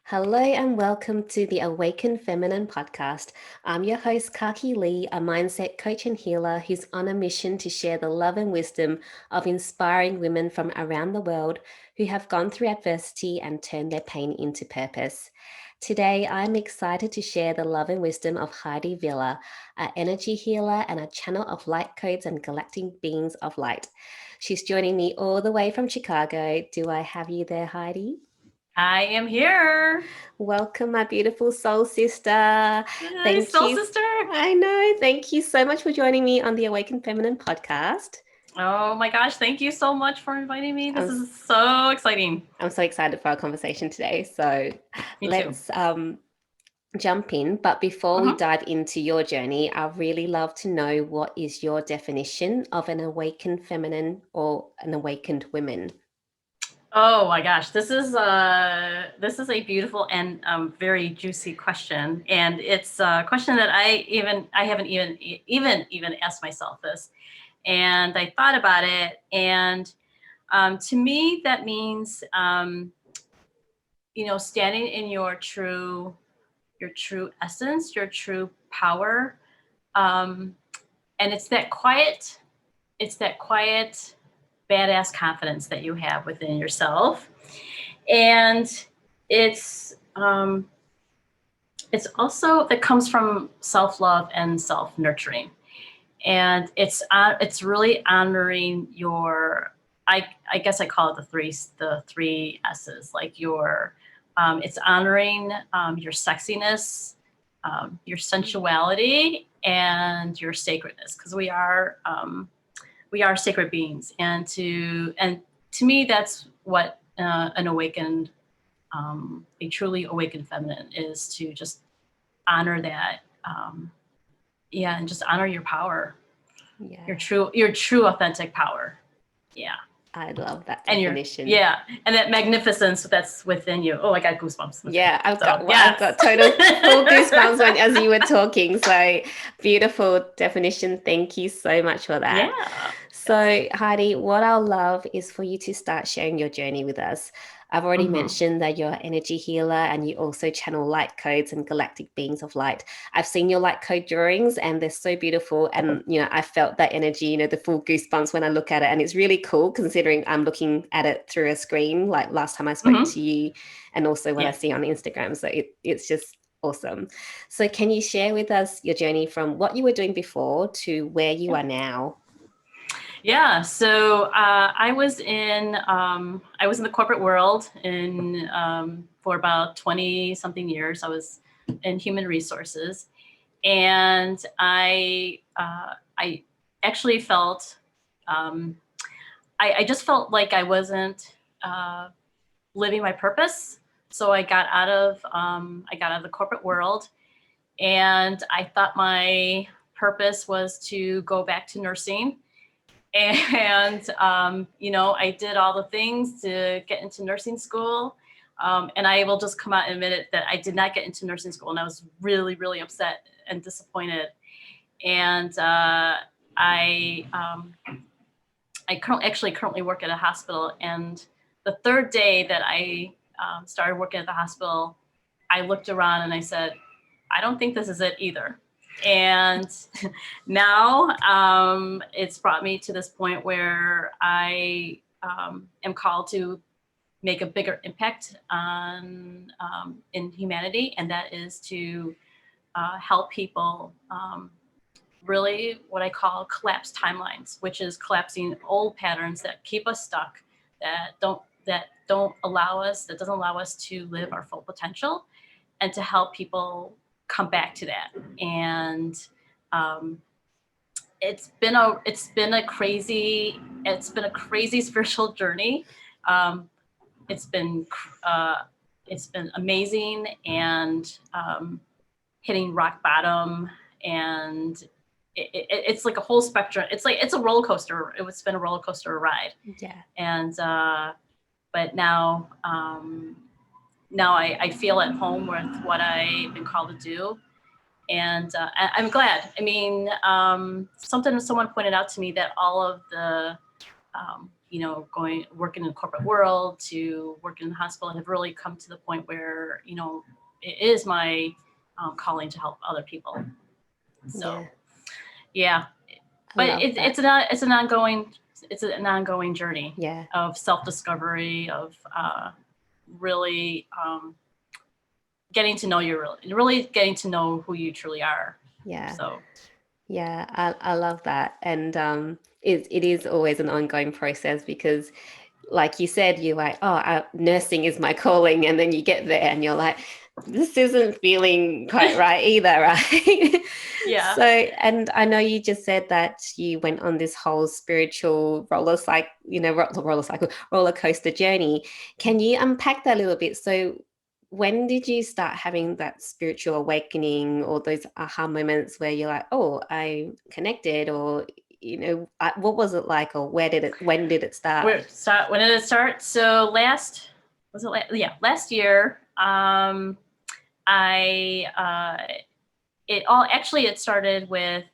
Hello and welcome to the Awaken Feminine podcast. I'm your host, Kaki Lee, a mindset coach and healer who's on a mission to share the love and wisdom of inspiring women from around the world who have gone through adversity and turned their pain into purpose. Today, I'm excited to share the love and wisdom of Heidi Vila, an energy healer and a channel of light codes and galactic beings of light. She's joining me all the way from Chicago. Do I have you there, Heidi? I am here. Welcome, my beautiful soul sister. Hi, Thank soul you. sister. I know. Thank you so much for joining me on the Awaken Feminine podcast. Oh my gosh, thank you so much for inviting me. This I'm, is so exciting. I'm so excited for our conversation today. So Me too. let's jump in. But before we Mhm. dive into your journey, I'd really love to know what is your definition of an awakened feminine or an awakened woman? Oh my gosh, this is a beautiful and very juicy question, and it's a question that I haven't even asked myself this, and I thought about it, and to me that means standing in your true essence, your true power. And it's that quiet badass confidence that you have within yourself. And it's it's also that comes from self-love and self-nurturing. And it's really honoring your, I guess I call it the three S's, like it's honoring your sexiness, your sensuality, and your sacredness, because we are sacred beings, and to me that's what a truly awakened feminine is, to just honor that, yeah, and just honor your power, Yeah, your true authentic power. Yeah. I love that And your definition. yeah, and that magnificence that's within you. Oh, I got goosebumps. Okay. Yeah, So I've yes. got total full goosebumps when as you were talking. So beautiful definition. Thank you so much for that. Yeah. Yes. So Heidi, what I'll love is for you to start sharing your journey with us. I've already Mm-hmm. mentioned that you're an energy healer and you also channel light codes and galactic beings of light. I've seen your light code drawings and they're so beautiful. And, I felt that energy, the full goosebumps when I look at it. And it's really cool considering I'm looking at it through a screen, like last time I spoke Mm-hmm. to you and also what I Yeah. see on Instagram. So it's just awesome. So can you share with us your journey from what you were doing before to where you Yeah. are now? Yeah. So I was in the corporate world for about 20 something years. I was in human resources, and I actually felt, um, I just felt like I wasn't uh, living my purpose. So I got out of the corporate world, and I thought my purpose was to go back to nursing. And I did all the things to get into nursing school. And I will just come out and admit it, that I did not get into nursing school, and I was really, really upset and disappointed. And I actually currently work at a hospital. And the third day that I started working at the hospital, I looked around and I said, I don't think this is it either. And now it's brought me to this point where I am called to make a bigger impact in humanity, and that is to help people, really what I call collapse timelines, which is collapsing old patterns that keep us stuck, that doesn't allow us to live our full potential, and to help people come back to that. And um, it's been a crazy spiritual journey. Um, it's been uh, it's been amazing, and hitting rock bottom, and it's like a whole spectrum. It's a roller coaster. It's been a roller coaster ride. Yeah. And but now I feel at home with what I've been called to do. And I'm glad. I mean, someone pointed out to me that all of the working in the corporate world to working in the hospital, have really come to the point where, it is my calling to help other people. So, yeah. But it's an ongoing journey of self-discovery, of really getting to know really getting to know who you truly are. So I love that. And it is always an ongoing process, because like you said, you're like, nursing is my calling, and then you get there and you're like, this isn't feeling quite right either, right? Yeah. So, and I know you just said that you went on this whole spiritual roller coaster journey. Can you unpack that a little bit? So when did you start having that spiritual awakening, or those aha moments where you're like, oh, I'm connected, or what was it like, or when did it start? When did it start? So last year, it started with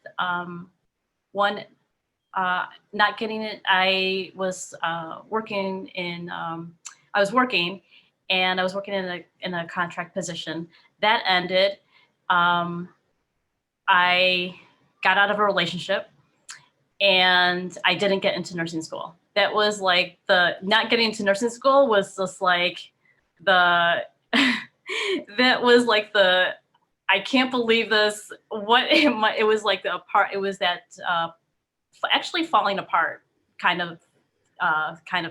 one, not getting it. I was working in in a contract position that ended. I got out of a relationship, and I didn't get into nursing school. That was like not getting into nursing school was just like that was like I can't believe this. It was like it was that actually falling apart kind of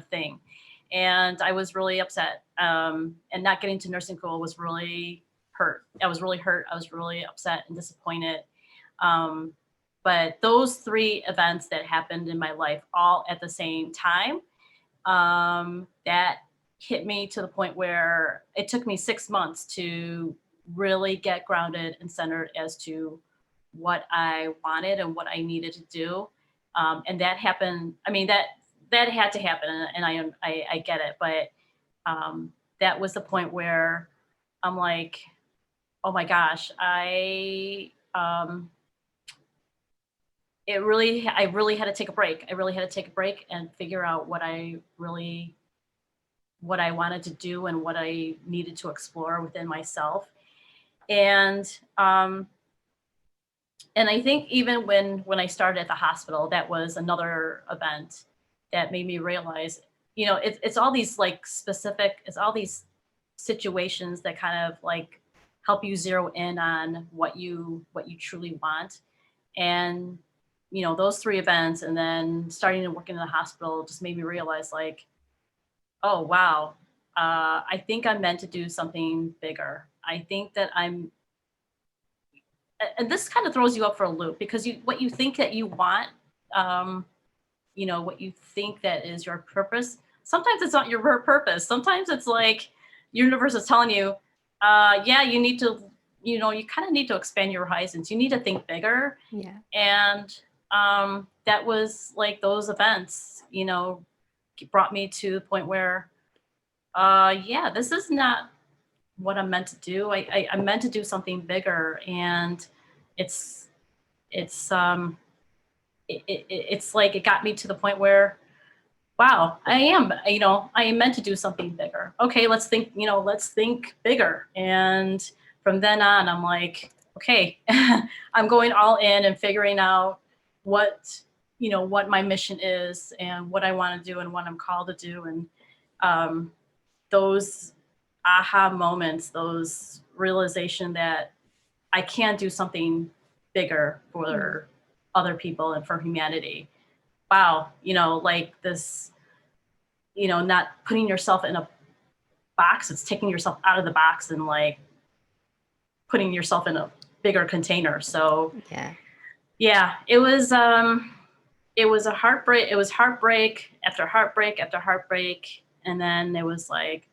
thing. And I was really upset. And not getting to nursing school was really hurt. I was really hurt. I was really upset and disappointed. But those three events that happened in my life all at the same time, that hit me to the point where it took me 6 months to really get grounded and centered as to what I wanted and what I needed to do. And that happened. I mean, that had to happen, and I get it. But that was the point where I'm like, oh my gosh, I really had to take a break. I really had to take a break and figure out what I wanted to do and what I needed to explore within myself. And I think even when I started at the hospital, that was another event that made me realize, it's all these it's all these situations that kind of like help you zero in on what you truly want. And those three events, and then starting to work in the hospital, just made me realize, like, oh wow, I think I'm meant to do something bigger. I think that and this kind of throws you up for a loop, because what you think that you want, what you think that is your purpose, sometimes it's not your purpose. Sometimes it's like your universe is telling you, you need to, you kind of need to expand your horizons. You need to think bigger. Yeah. And that was like those events, brought me to the point where, this is not what I'm meant to do. I'm meant to do something bigger. And it's like it got me to the point where, wow, I am meant to do something bigger. Okay, let's think bigger. And from then on, I'm like, okay, I'm going all in and figuring out what my mission is and what I want to do and what I'm called to do. And those aha moments, those realization that I can do something bigger for other people and for humanity. Wow, like this, not putting yourself in a box, it's taking yourself out of the box and like putting yourself in a bigger container. So it was a heartbreak. It was heartbreak after heartbreak after heartbreak. And then it was like,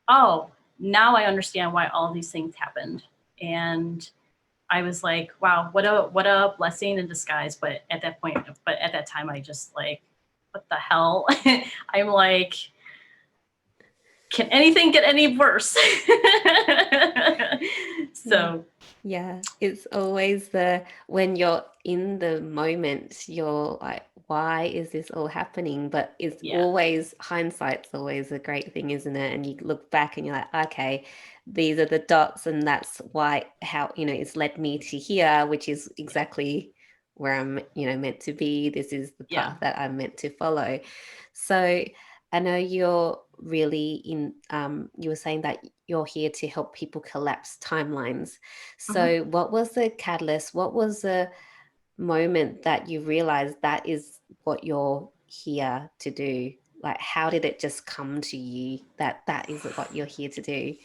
oh, now I understand why all these things happened. And I was like, wow, what a blessing in disguise. But at that time, I just like, what the hell? I'm like, can anything get any worse? So yeah, it's always when you're in the moment, you're like, why is this all happening? But it's Yeah. always, hindsight's always a great thing, isn't it? And you look back and you're like, okay, these are the dots, and that's why, how, it's led me to here, which is exactly where I'm, meant to be. This is the Yeah. path that I'm meant to follow. So I know you're really you were saying that you're here to help people collapse timelines. Hmm. So what was the catalyst? What was the moment that you realized that is what you're here to do? Like, how did it just come to you that that is what you're here to do?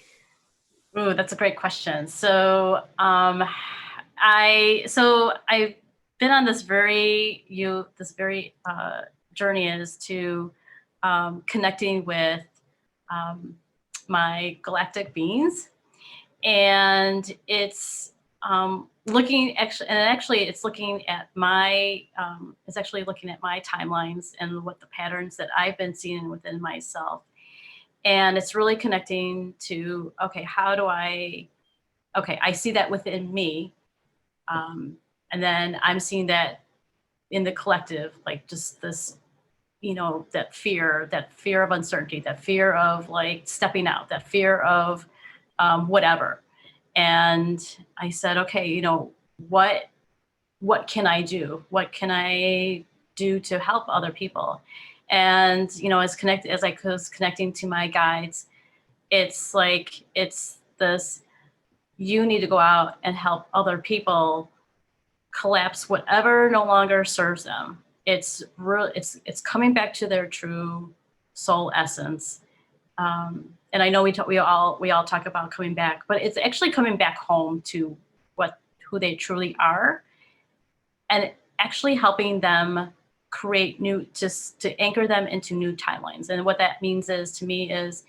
Ooh, that's a great question. So, I've been on this very journey as to connecting with um, my galactic beings, and it's it's actually looking at my timelines and what the patterns that I've been seeing within myself, and it's really connecting to, okay, I see that within me, and then I'm seeing that in the collective, like just this, that fear of uncertainty, that fear of like stepping out, that fear of whatever. And I said, okay, what can I do? What can I do to help other people? And as I was connecting to my guides, it's like it's this: you need to go out and help other people collapse whatever no longer serves them. It's real. It's coming back to their true soul essence. And I know we all talk about coming back, but it's actually coming back home to who they truly are, and actually helping them create just to anchor them into new timelines. And what that means is, to me, is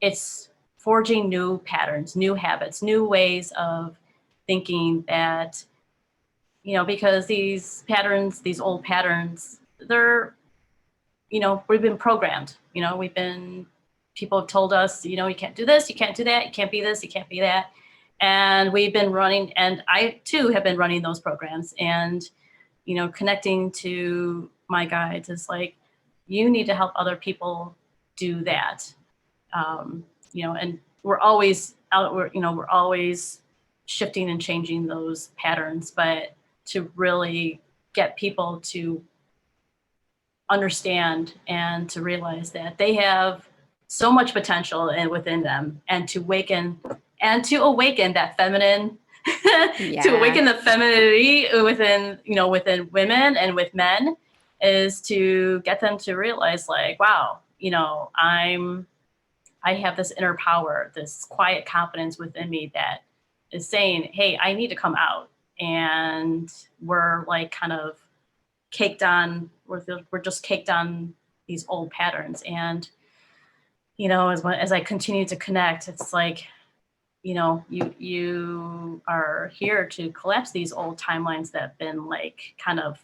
it's forging new patterns, new habits, new ways of thinking that, because these old patterns, they're, we've been programmed, people have told us, you can't do this, you can't do that, you can't be this, you can't be that. And we've been running, and I too have been running those programs. And, connecting to my guides is like, you need to help other people do that. And we're always we're always shifting and changing those patterns, but to really get people to understand and to realize that they have so much potential within them, and to awaken that feminine to Yeah. awaken the femininity within women and with men, is to get them to realize, like, wow, I have this inner power, this quiet confidence within me that is saying, hey, I need to come out. And we're like kind of caked on, we're just caked on these old patterns. And, as I continue to connect, it's like, you are here to collapse these old timelines that have been like kind of,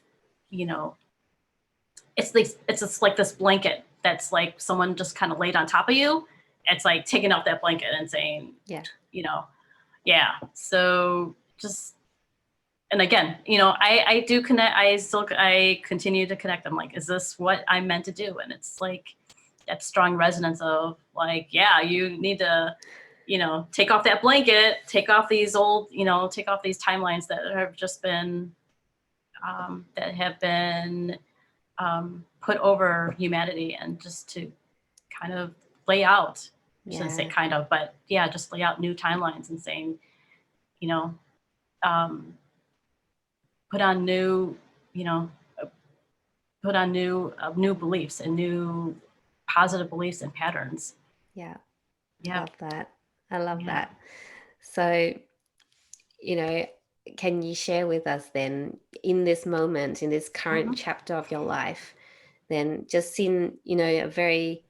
it's just like this blanket that's like someone just kind of laid on top of you. It's like taking off that blanket and saying, Yeah. Yeah. So just, and again, I do connect. I continue to connect. I'm like, is this what I'm meant to do? And it's like that strong resonance of like, yeah, you need to, take off that blanket, take off these timelines that have just been, put over humanity, and just to kind of lay out, I shouldn't say Yeah. kind of, but yeah, just lay out new timelines and saying, you know, um, put on new, you know, new beliefs and new positive beliefs and patterns. Yeah. Yeah. Love that. I love Yeah. that. So, you know, can you share with us then, in this moment, in this current Hmm. chapter of your life, then just in, a very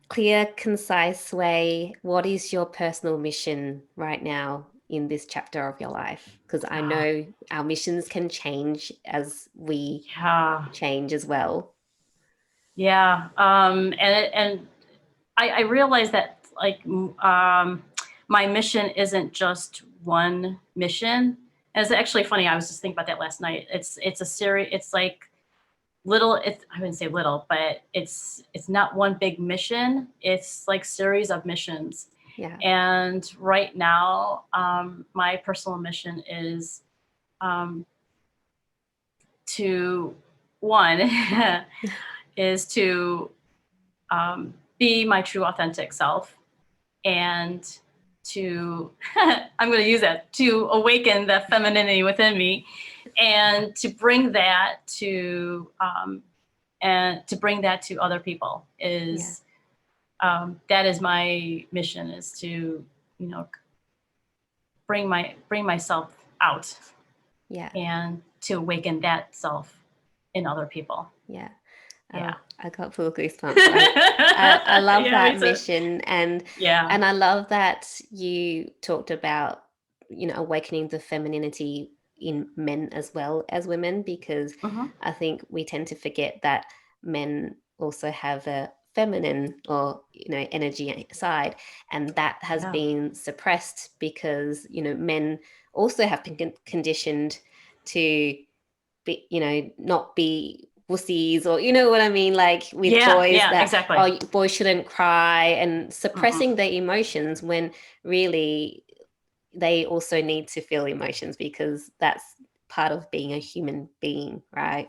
clear, concise way, what is your personal mission right now in this chapter of your life? Because I Ah, know our missions can change as we yeah. change as well. Yeah. And I realize that, like, my mission isn't just one mission. And it's actually funny. I was just thinking about that last night. It's a series. It's like little, I wouldn't say little, but it's not one big mission. It's like series of missions. Yeah. And right now, my personal mission is to one is to be my true authentic self, and to I'm going to use that to awaken the femininity within me, and to bring that to other people is that is my mission, is to, you know, bring myself out, and to awaken that self in other people. Yeah. Yeah. I got full goosebumps. I love that mission, and and I love that you talked about, you know, awakening the femininity in men as well as women, because I think we tend to forget that men also have a feminine, or, you know, energy side, and that has been suppressed because, you know, men also have been conditioned to be, you know, not be wussies, or, you know what I mean, like with boys, that exactly. oh, boys shouldn't cry, and suppressing their emotions, when really they also need to feel emotions, because that's part of being a human being, right?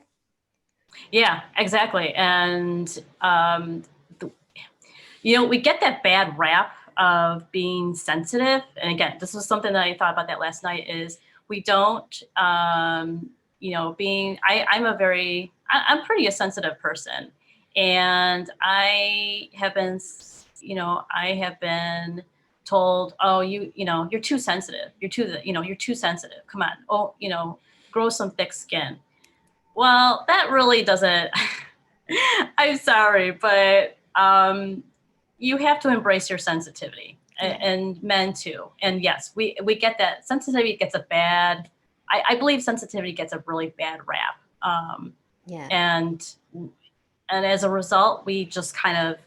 Yeah, exactly. And you know, we get that bad rap of being sensitive. And again, this was something that I thought about that last night, is we don't, you know, I'm pretty a sensitive person. And I have been, you know, told, oh, you know, you're too sensitive. You're too sensitive. Come on. Oh, you know, grow some thick skin. Well, that really doesn't, I'm sorry, but you have to embrace your sensitivity, and men too. And yes, we get that sensitivity gets a bad, I believe sensitivity gets a really bad rap. And as a result, we just kind of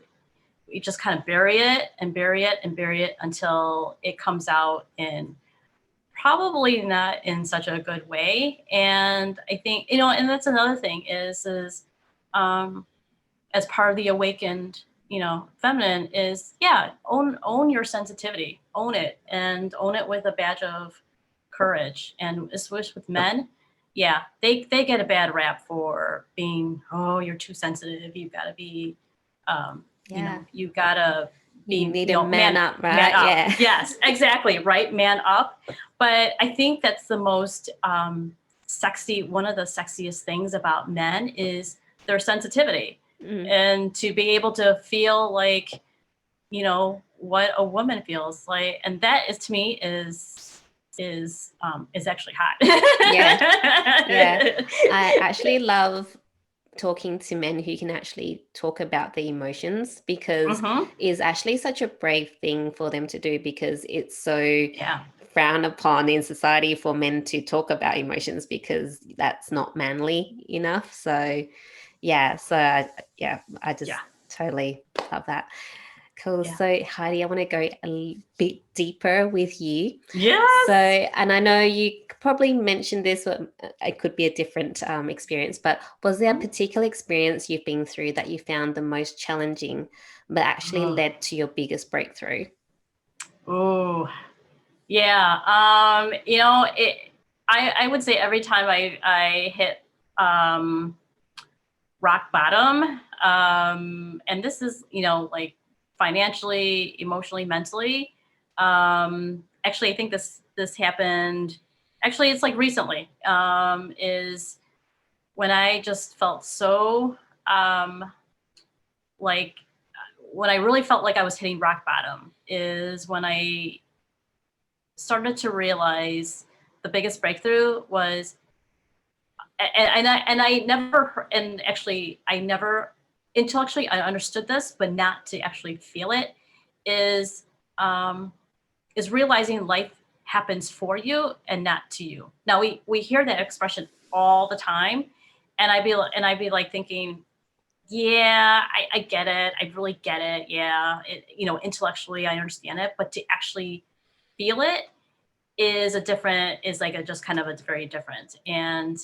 bury it and bury it and bury it until it comes out in probably not in such a good way. And I think, you know, and that's another thing is as part of the awakened, you know, feminine, is own your sensitivity, own it, and own it with a badge of courage. And especially with men, they get a bad rap for being, oh, you're too sensitive, you've got to be you know, you've got to be, you need to man up, right? Man up. Yes, exactly, right, man up. But I think that's the most sexy, one of the sexiest things about men is their sensitivity. And to be able to feel like, you know, what a woman feels like, and that is, to me, is actually hot. I actually love talking to men who can actually talk about the emotions, because it's actually such a brave thing for them to do, because it's so frowned upon in society for men to talk about emotions, because that's not manly enough. So I just totally love that. Cool. So Heidi, I want to go a bit deeper with you. So, and I know you probably mentioned this, or it could be a different experience, but was there a particular experience you've been through that you found the most challenging, but actually led to your biggest breakthrough? Oh, yeah. You know, I would say every time I hit rock bottom, and this is, you know, like financially, emotionally, mentally. Actually, I think this happened. Actually, it's like recently. Is when I just felt so like when I really felt like I was hitting rock bottom, is when I started to realize the biggest breakthrough was, I never, and actually I never intellectually I understood this, but not to actually feel it, is realizing life happens for you and not to you. Now we hear that expression all the time, and I'd be like thinking, yeah, I get it, I really get it, yeah, you know, intellectually I understand it, but to actually feel it is like a just kind of a very different. And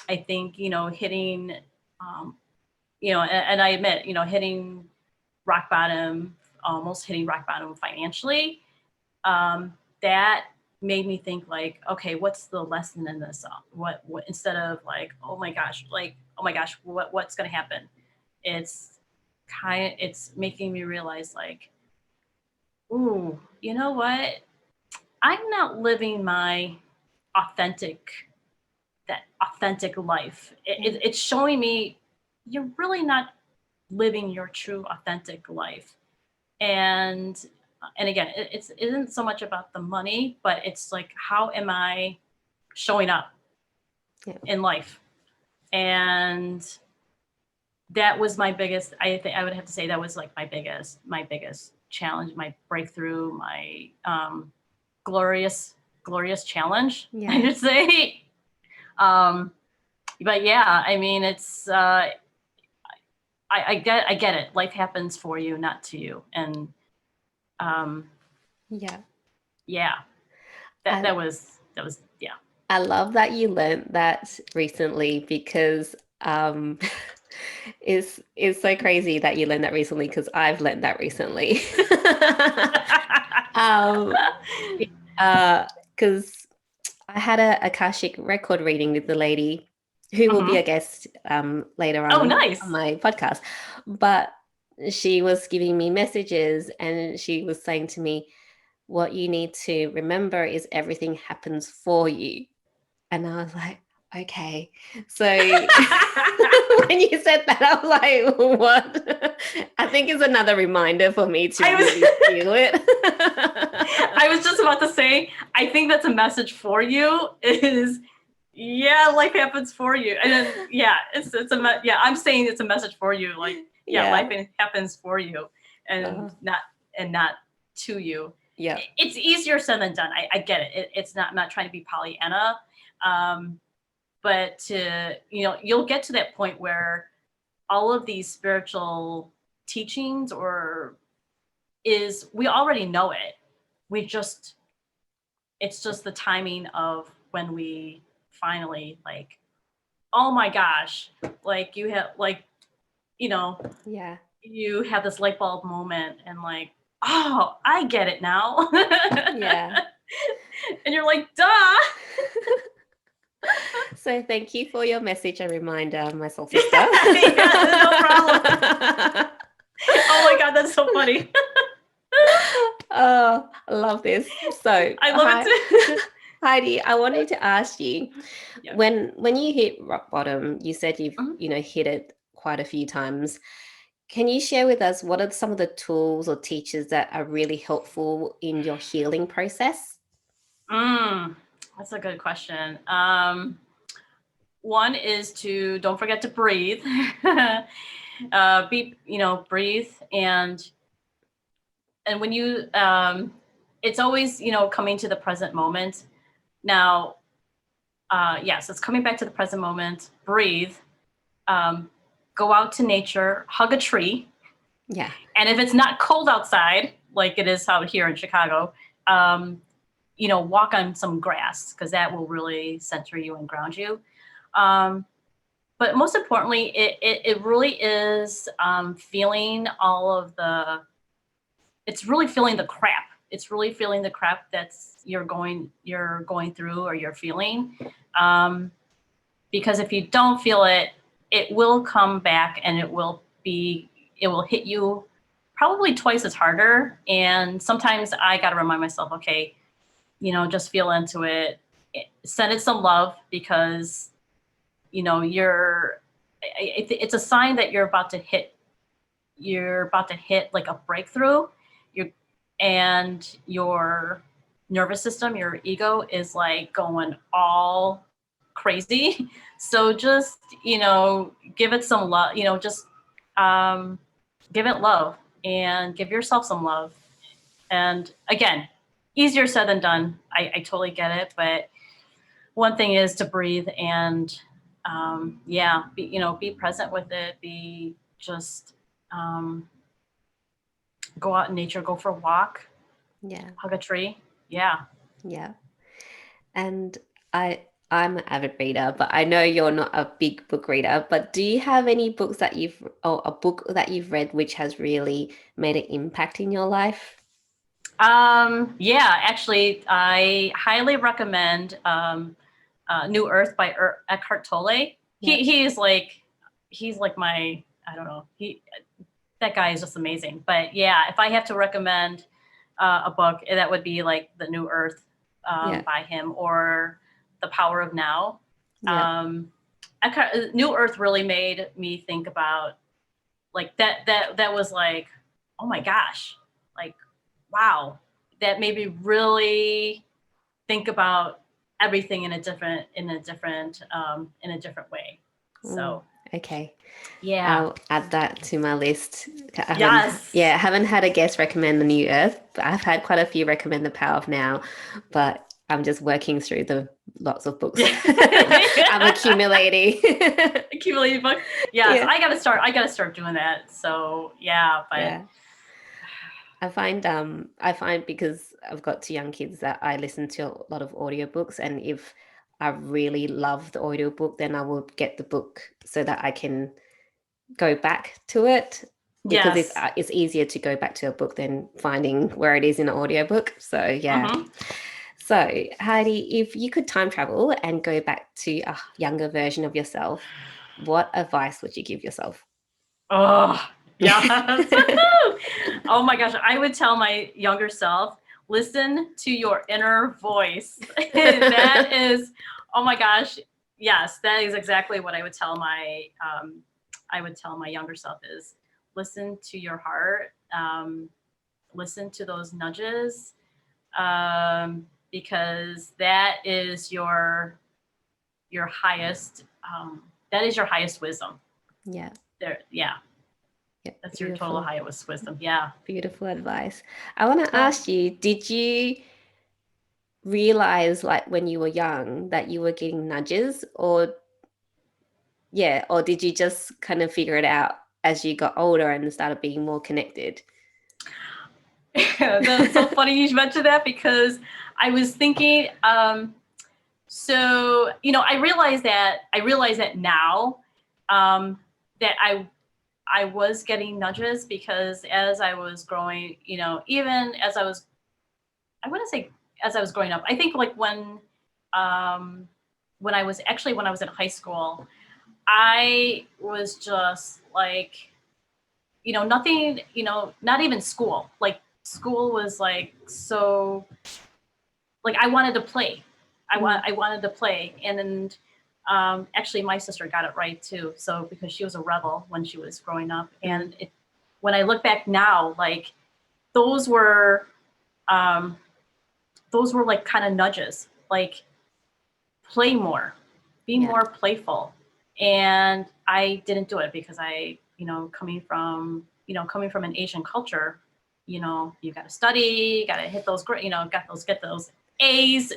I think, hitting, and I admit, hitting rock bottom, almost hitting rock bottom financially, that made me think like, okay, what's the lesson in this? What instead of like, oh my gosh, what's going to happen? It's making me realize like, ooh, you know what? I'm not living my authentic that authentic life. It's showing me you're really not living your true authentic life. And again, it isn't so much about the money, but it's like, how am I showing up in life? And that was my biggest, I think I would have to say that was like my biggest challenge, my breakthrough, my glorious challenge, I should say. But yeah, I mean, it's I get it. Life happens for you, not to you. And that was yeah. I love that you learned that recently, because it's so crazy that you learned that recently, because I've learned that recently. Because I had a Akashic record reading with the lady who will be a guest later on, on my podcast. But she was giving me messages, and she was saying to me, what you need to remember is everything happens for you. And I was like, okay. So when you said that, I was like, what? I think it's another reminder for me to really feel it. I was just about to say, I think that's a message for you is, life happens for you. And then, I'm saying it's a message for you. Like, life happens for you and not to you. Yeah. It's easier said than done. I get it. It's not, I'm not trying to be Pollyanna. But you'll get to that point where all of these spiritual teachings we already know it. It's just the timing of when we finally like, oh my gosh, like you have like, you have this light bulb moment and like, oh, I get it now. And you're like, duh. So thank you for your message and reminder, my soul sister. No problem. Oh my God, that's so funny. Oh, I love this. So I love it too. Heidi, I wanted to ask you, when you hit rock bottom, you said you've hit it quite a few times. Can you share with us what are some of the tools or teachers that are really helpful in your healing process? That's a good question. One is to don't forget to breathe. Breathe, and when you it's always coming to the present moment. Now, yes, it's coming back to the present moment. Breathe. Go out to nature. Hug a tree. Yeah. And if it's not cold outside, like it is out here in Chicago, walk on some grass, because that will really center you and ground you. But most importantly, it really is feeling all of it's really feeling the crap. It's really feeling the crap that's you're going through or you're feeling. Because if you don't feel it, it will come back and it will hit you probably twice as harder. And sometimes I got to remind myself, okay, just feel into it, send it some love, because it's a sign that you're about to hit like a breakthrough. And your nervous system, your ego is like going all crazy. So just give it some love, just give it love and give yourself some love. And again, easier said than done. I totally get it, but one thing is to breathe and be present with it. Be just go out in nature, go for a walk. Yeah. Hug a tree. Yeah. Yeah. And I I'm an avid reader, but I know you're not a big book reader. But do you have any books that or a book that you've read which has really made an impact in your life? Yeah, actually, I highly recommend New Earth by Eckhart Tolle. Yeah, He's like my, I don't know, that guy is just amazing. But yeah, if I have to recommend a book, that would be like The New Earth yeah, by him, or The Power of Now. yeah. Um, New Earth really made me think about like that was like, oh my gosh, like wow, that made me really think about everything in a different way. Mm, So okay. yeah. I'll add that to my list. Yes. I haven't had a guest recommend The New Earth, but I've had quite a few recommend The Power of Now, but I'm just working through the lots of books I'm accumulating. Accumulated book. Yes, Yeah, I gotta start doing that. So yeah, but yeah. I find because I've got two young kids that I listen to a lot of audiobooks, and if I really love the audiobook, then I will get the book so that I can go back to it because yes. it's easier to go back to a book than finding where it is in an audiobook. So yeah. Mm-hmm. So Heidi, if you could time travel and go back to a younger version of yourself, what advice would you give yourself? Oh, yes. Oh my gosh. I would tell my younger self, listen to your inner voice. That is, oh my gosh. Yes, that is exactly what I would tell my younger self is listen to your heart. Listen to those nudges. Because your highest, that is your highest wisdom Yeah, there. Yeah. yeah, That's your total beautiful, highest wisdom. Yeah. beautiful advice. I want to Yeah. ask you, did you realize like when you were young that you were getting nudges, or yeah, or did you just kind of figure it out as you got older and started being more connected? That's so funny you mentioned that because I was thinking, so, I realize that now, that I was getting nudges because as I was growing, even as I wouldn't say as I was growing up, I think like when I was in high school, I was just like, nothing, not even school. Like school was like so like I wanted to play. Mm, I wanted to play, and then actually my sister got it right too. So because she was a rebel when she was growing up, mm, and when I look back now, like those were um, those were like kind of nudges, like play more, be yeah, more playful. And I didn't do it because coming from an Asian culture, you got to study, got to hit those, get those A's.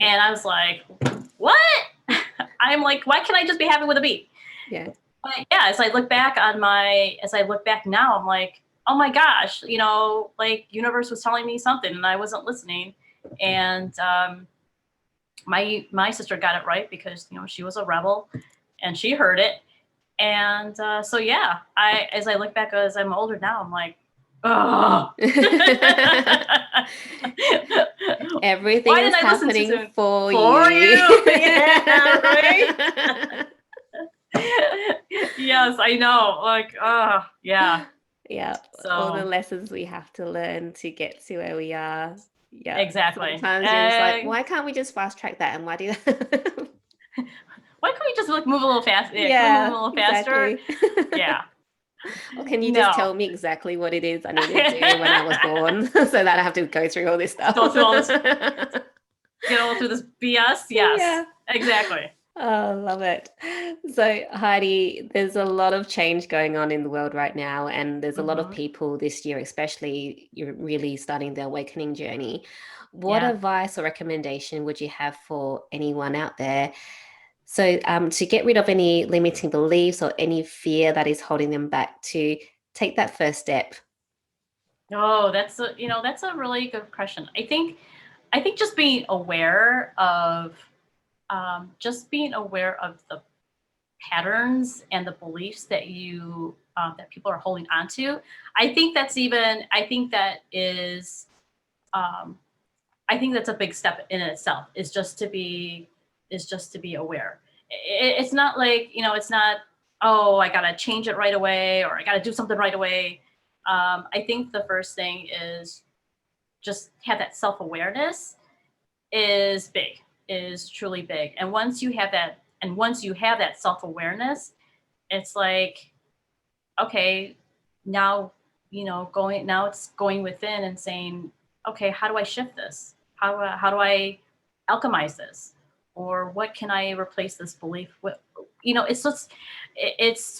yeah, And I was like, what? I'm like, why can't I just be happy with a B? yeah. But yeah, as I look back now, I'm like, oh my gosh, like universe was telling me something and I wasn't listening. And my sister got it right because she was a rebel and she heard it. And so yeah, I as I look back as I'm older now, I'm like, oh, Everything why is didn't I listen too happening soon? for For you. you, yeah, right. Yes, I know. Like, oh, yeah. Yeah, all the So lessons we have to learn to get to where we are. Yeah, exactly. sometimes you're just like, why can't we just fast track that? And why do that? Why can't we just like move a little faster? Yeah, can we move a Yeah, little faster? exactly. Yeah. Or can you just No. tell me exactly what it is I need to do when I was born so that I have to go through all this stuff? Go through all this, get all through this BS. Yes, Yeah. exactly. Oh, love it. So, Heidi, there's a lot of change going on in the world right now, and there's a lot of Hmm. people this year, especially, you're really starting the awakening journey. What Yeah. advice or recommendation would you have for anyone out there? So, to get rid of any limiting beliefs or any fear that is holding them back to take that first step. Oh, that's a really good question. I think just being aware of just being aware of the patterns and the beliefs that that people are holding on to. I think that's even. Um, I think that's a big step in itself. Is just to be aware. It's not like, it's not, oh, I gotta change it right away, or I gotta do something right away. I think the first thing is just have that self awareness is big, is truly big. And once you have that self awareness, it's like, okay, now, now it's going within and saying, okay, how do I shift this? How do I alchemize this? Or what can I replace this belief with? It's just, it's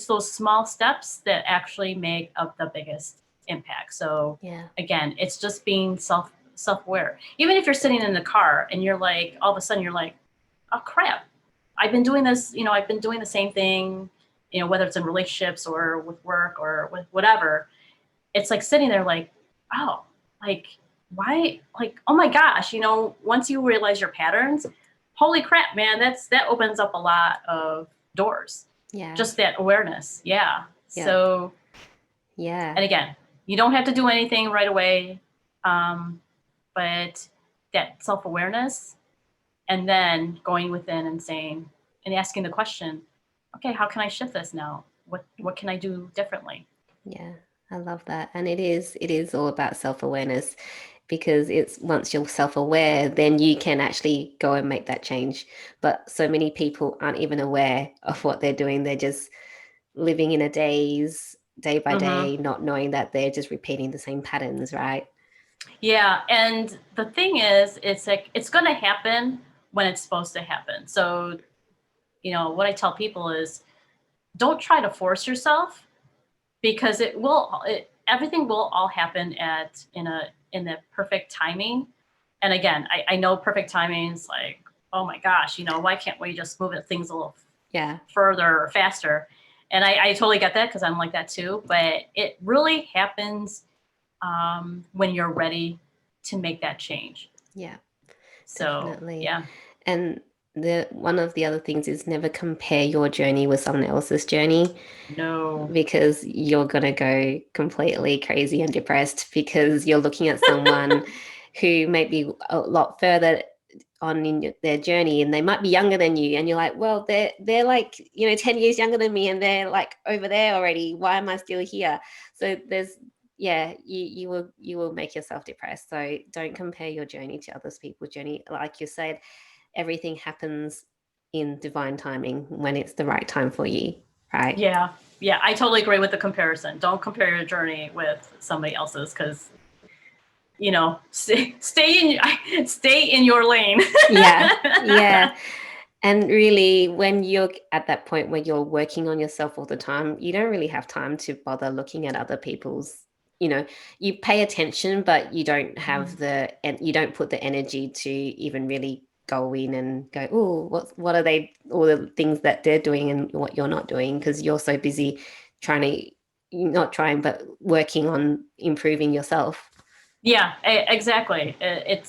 those small steps that actually make up the biggest impact. So Yeah. again, it's just being self-aware. Even if you're sitting in the car and you're like, all of a sudden you're like, oh crap, I've been doing the same thing, whether it's in relationships or with work or with whatever. It's like sitting there like, oh, like, why, like, oh my gosh, once you realize your patterns, holy crap, man, that opens up a lot of doors. Yeah. Just that awareness. Yeah. Yeah. So, Yeah. and again, you don't have to do anything right away. But that self-awareness, and then going within and saying, and asking the question, okay, how can I shift this now? What can I do differently? Yeah, I love that. And it is all about self-awareness, because it's once you're self-aware, then you can actually go and make that change. But so many people aren't even aware of what they're doing. They're just living in a daze, day by Mm-hmm. day, not knowing that they're just repeating the same patterns, right? Yeah, and the thing is, it's like it's going to happen when it's supposed to happen. So, what I tell people is, don't try to force yourself, because everything will all happen in the perfect timing. And again, I know perfect timing is like, oh my gosh, why can't we just move things a little Yeah. further or faster? And I totally get that, because I'm like that too. But it really happens when you're ready to make that change. Yeah, So definitely. yeah. And one of the other things is never compare your journey with someone else's journey, No. because you're going to go completely crazy and depressed, because you're looking at someone who may be a lot further on in their journey, and they might be younger than you, and you're like, well, they're like 10 years younger than me, and they're like over there already. Why am I still here? So there's you will make yourself depressed. So don't compare your journey to others people's journey. Like you said, everything happens in divine timing, when it's the right time for you, right? Yeah. Yeah, I totally agree with the comparison. Don't compare your journey with somebody else's, because stay in your lane. Yeah. And really, when you're at that point where you're working on yourself all the time, you don't really have time to bother looking at other people's, you pay attention, but you don't have and you don't put the energy to even really go in and go, oh, what are they, all the things that they're doing and what you're not doing, because you're so busy trying to, not trying, but working on improving yourself. Yeah, exactly. It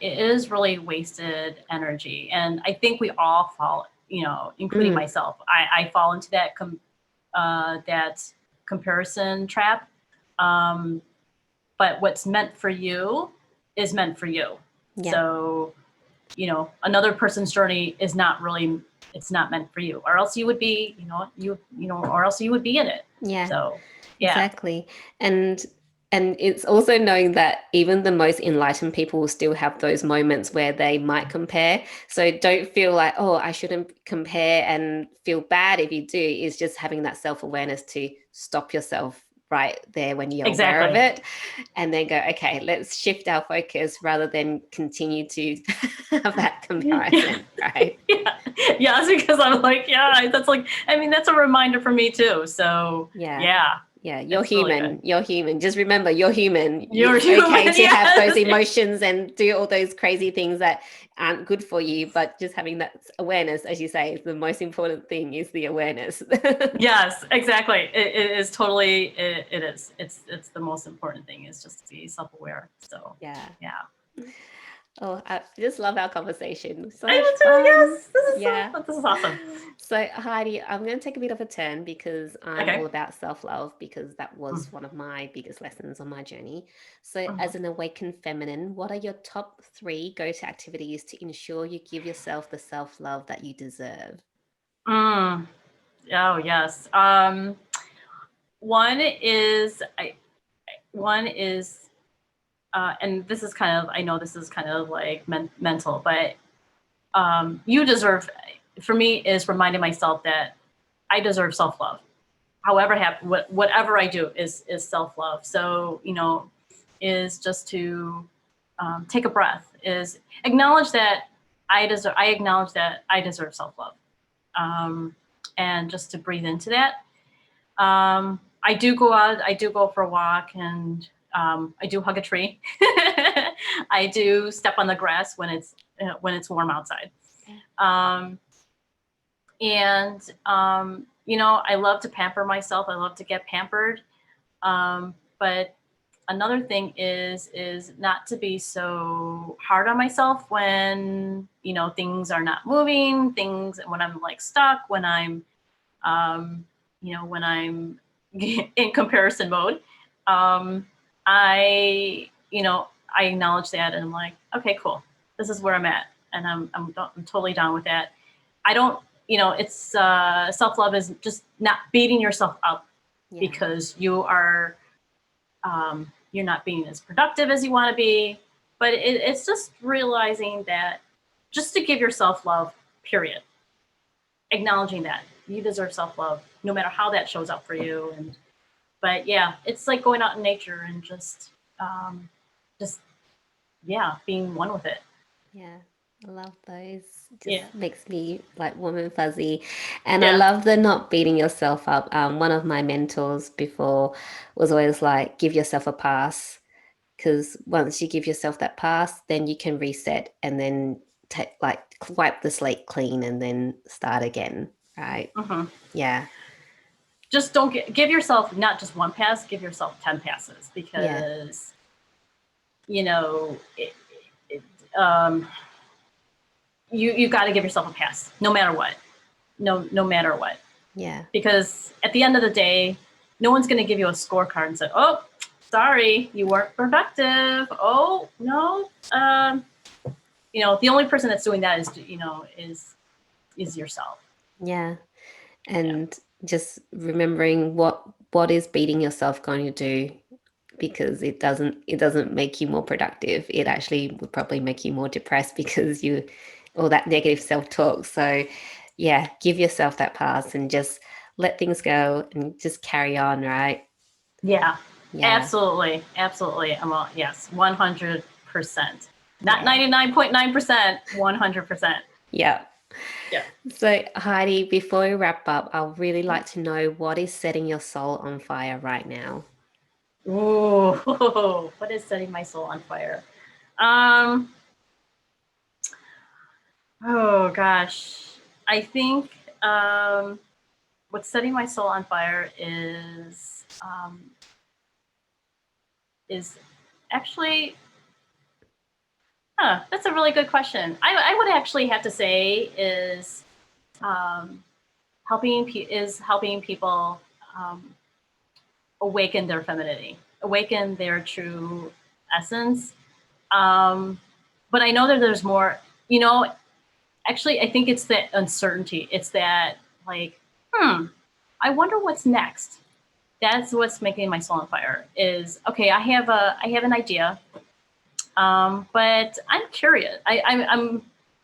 is really wasted energy, and I think we all fall, including myself. I fall into that comparison trap. But what's meant for you is meant for you. Yeah. So, another person's journey is not really, it's not meant for you, or else you would be, or else you would be in it. Yeah. So, yeah. Exactly. And it's also knowing that even the most enlightened people will still have those moments where they might compare. So don't feel like, oh, I shouldn't compare, and feel bad if you do. It's just having that self-awareness to stop yourself right there when you're aware of Exactly. it, and then go, okay, let's shift our focus rather than continue to have that comparison, right? Yeah. Yes, because I'm like, yeah, that's like, I mean, that's a reminder for me too. So yeah, You're it's really human. good. You're human. Just remember, you're human. You're It's okay human, to have those yes. emotions and do all those crazy things that aren't good for you, but just having that awareness, as you say, is the most important thing, is the awareness. Yes, exactly. It is totally, it is. It's the most important thing, is just to be self-aware. So Yeah. yeah. Oh, I just love our conversation. So I much do too. fun. Yes, this is Yeah. this is awesome. So, Heidi, I'm going to take a bit of a turn because I'm all Okay. about self love because that Mm, was one of my biggest lessons on my journey. So, mhm. as an awakened feminine, what are your top three go to activities to ensure you give yourself the self love that you deserve? Mm. Oh yes. One is I. One is, and this is kind of, I know this is kind of like mental, but you deserve. For me, is reminding myself that I deserve self love. However, whatever I do is self love. So is just to take a breath, is acknowledge that I deserve. I acknowledge that I deserve self love, and just to breathe into that. I do go out. I do go for a walk, and I do hug a tree. I do step on the grass when it's warm outside. Yeah. Um, and I love to pamper myself. I love to get pampered. But another thing is not to be so hard on myself when things are not moving, things when I'm like stuck, when I'm when I'm in comparison mode. um, I acknowledge that, and I'm like, okay, cool, this is where I'm at, and I'm totally down with that. I don't, it's self love is just not beating yourself up Yeah. because you're not being as productive as you want to be, but it's just realizing that just to give yourself love, period. Acknowledging that you deserve self love, no matter how that shows up for you. And but yeah, it's like going out in nature and just yeah, being one with it. Yeah, I love those. Yeah, Just makes me like warm and fuzzy. And I yeah. love the not beating yourself up. One of my mentors before was always like, give yourself a pass. Because once you give yourself that pass, then you can reset and then like wipe the slate clean and then start again. Right. Hmm. Yeah. Just don't give yourself not just one pass, give yourself 10 passes, Yeah. because you know it, um, you got to give yourself a pass, no matter what. No matter what. Yeah. Because at the end of the day, no one's going to give you a scorecard and say, "Oh, sorry, you weren't productive." Oh no, the only person that's doing that is yourself. Yeah. Yeah. And just remembering what is beating yourself going to do, because it doesn't make you more productive. It actually would probably make you more depressed because you all that negative self-talk. So yeah, give yourself that pass and just let things go and just carry on, right? Yeah. Yeah. Absolutely, absolutely. I'm all yes, 100%. Not Yeah. 99.9%, 100%. Yeah. Yeah. So Heidi, before we wrap up, I'd really like to know what is setting your soul on fire right now. Ooh, what is setting my soul on fire? Um, oh gosh. I think what's setting my soul on fire is actually, that's a really good question. I would actually have to say is um, helping people um, awaken their femininity, awaken their true essence. Um, but I know that there's more. You know, Actually, I think it's that uncertainty. It's that like, I wonder what's next. That's what's making my soul on fire. Is okay. I have an idea, but I'm curious. I'm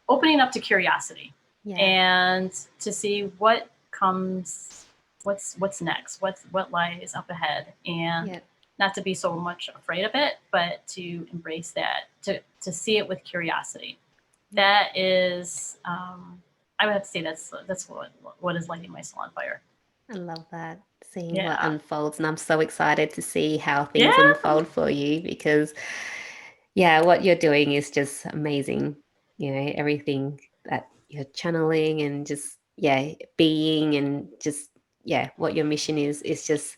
opening up to curiosity, Yeah. and to see what comes, what's next, what lies up ahead, and Yeah. not to be so much afraid of it, but to embrace that, to see it with curiosity. Yeah. That is, I would have to say that's what is lighting my soul on fire. I love that. Seeing what Yeah, unfolds. And I'm so excited to see how yeah, things unfold for you because, yeah, what you're doing is just amazing. Everything that you're channeling and just, yeah, being and just, yeah, what your mission is just,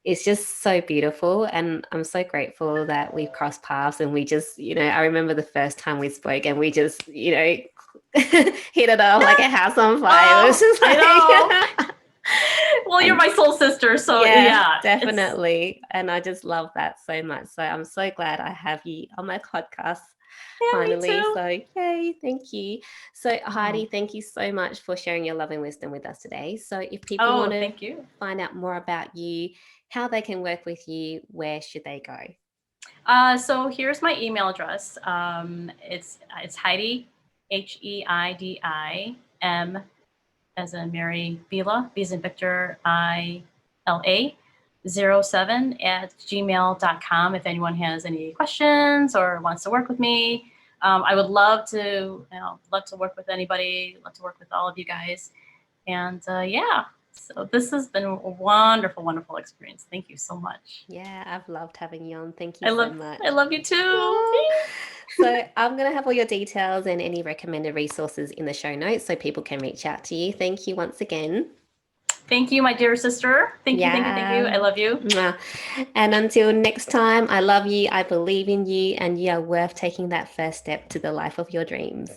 it's just so beautiful. And I'm so grateful that we've crossed paths and we just, I remember the first time we spoke and we just, hit it off like a house on fire. It was Oh, just I like, know. Well, you're my soul sister, so yeah, yeah, it's definitely. And I just love that so much. So I'm so glad I have you on my podcast yeah, me finally. too. So, yay, thank you. So, Heidi, Oh, thank you so much for sharing your love and wisdom with us today. So, if people want oh, to thank you. find out more about you, how they can work with you, where should they go? So here's my email address. It's Heidi, HEIDIM, as in Mary Vila, V as in Victor, ILA, 07 at gmail.com. If anyone has any questions or wants to work with me, I would love to, love to work with anybody, love to work with all of you guys. And yeah, so this has been a wonderful, wonderful experience. Thank you so much. Yeah, I've loved having you on. Thank you I so love, much. I love you too. Oh. So, I'm going to have all your details and any recommended resources in the show notes so people can reach out to you. Thank you once again. Thank you, my dear sister. Thank you, thank you, thank you. Yeah. I love you. Mwah. And until next time, I love you, I believe in you, and you are worth taking that first step to the life of your dreams.